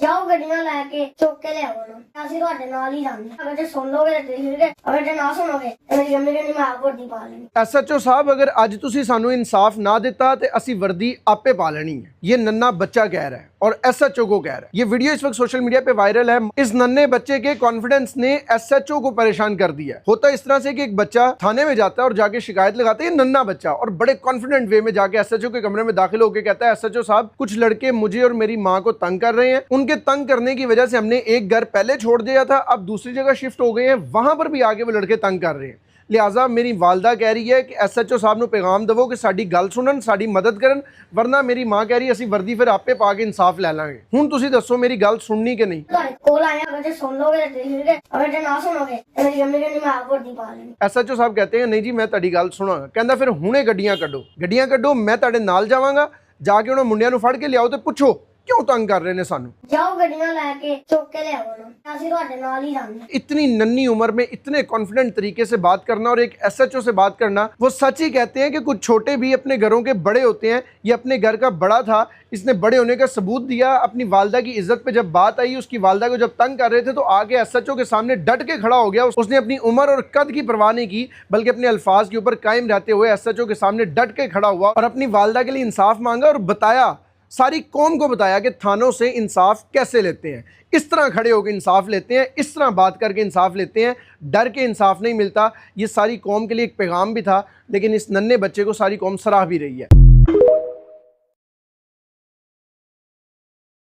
जाओ गड्डियां लैके चुक के ले आओ ना, ਅਸੀਂ ਤੁਹਾਡੇ ਨਾਲ ਹੀ ਜਾਂਦੇ। अगर जे सुन लोगे तो ठीक है, अगर जे ना सुनोगे तो मेरी अम्मी कहनी मैं आप वर्दी पा लेनी। SHO ਸਾਹਿਬ ਅਗਰ ਅੱਜ ਤੁਸੀਂ ਸਾਨੂੰ ਇਨਸਾਫ ਨਾ ਦਿੱਤਾ ਤੇ ਅਸੀਂ ਵਰਦੀ ਆਪੇ ਪਾ ਲੈਣੀ है। ये नन्ना बच्चा कह रहा है और SHO को कह रहा है। ये वीडियो इस वक्त सोशल मीडिया पे वायरल है। इस नन्हे बच्चे के कॉन्फिडेंस ने SHO को परेशान कर दिया है। होता इस तरह से कि एक बच्चा थाने में जाता है और जाके शिकायत लगाता है, ये नन्हा बच्चा, और बड़े कॉन्फिडेंट वे में जाके SHO के कमरे में दाखिल होकर कहता है SHO साहब कुछ लड़के मुझे और मेरी माँ को तंग कर रहे हैं, उनके तंग करने की वजह से हमने एक घर पहले छोड़ दिया था, अब दूसरी जगह शिफ्ट हो गए हैं, वहां पर भी आगे वो लड़के तंग कर रहे हैं। लिहाजा मेरी वालदा कह रही है कि SHO साहब ਨੂੰ पैगाम दवो कि साडी गल सुनन, साडी मदद करन, वरना मेरी माँ कह रही है ਅਸੀਂ ਵਰਦੀ ਫਿਰ ਆਪੇ ਪਾ ਕੇ ਇਨਸਾਫ ਲੈ ਲਾਂਗੇ। ਹੁਣ ਤੁਸੀਂ ਦੱਸੋ ਮੇਰੀ ਗੱਲ ਸੁਣਨੀ ਕਿ ਨਹੀਂ? ਤੁਹਾਡੇ ਕੋਲ ਆਏ अगर जे सुन लोगे तो ठीक है, अगर जे ना सुनोगे तो मेरी अम्मी कहनी मैं आप वर्दी पा लेनी। SHO ਸਾਹਿਬ कहते हैं नहीं जी मैं ਤੁਹਾਡੀ ਗੱਲ ਸੁਣਾਂਗਾ। ਕਹਿੰਦਾ ਫਿਰ ਹੁਣੇ ਗੱਡੀਆਂ ਕੱਢੋ, ਮੈਂ ਤੁਹਾਡੇ ਨਾਲ ਜਾਵਾਂਗਾ, ਜਾ ਕੇ ਉਹਨਾਂ ਮੁੰਡਿਆਂ ਨੂੰ ਫੜ ਕੇ ਲਿਆਓ ਤੇ ਪੁੱਛੋ क्यों तंग कर रहे हैं सानू। जाओ गड्डियां लैके चुक के ले आओ ना, ਅਸੀਂ ਤੁਹਾਡੇ ਨਾਲ ही जांदे। इतनी नन्ही उम्र में इतने कॉन्फिडेंट तरीके से बात करना और एक SHO से बात करना, वो सच ही कहते हैं कि कुछ छोटे भी अपने घरों के बड़े होते हैं। ये अपने घर का बड़ा था, इसने बड़े होने का सबूत दिया। अपनी वालदा की इज्जत पे जब बात आई, उसकी वालदा को जब तंग कर रहे थे तो आगे SHO के सामने डट के खड़ा हो गया। उसने अपनी उम्र और कद की परवाह नहीं की, बल्कि अपने अल्फाज के ऊपर कायम रहते हुए SHO के सामने डट के खड़ा हुआ और अपनी वालदा के लिए इंसाफ मांगा और बताया, सारी कौम को बताया कि थानों से इंसाफ कैसे लेते हैं। इस तरह खड़े होकर इंसाफ लेते हैं, इस तरह बात करके इंसाफ लेते हैं, डर के इंसाफ नहीं मिलता। ये सारी कौम के लिए एक पैगाम भी था, लेकिन इस नन्हे बच्चे को सारी कौम सराह भी रही है।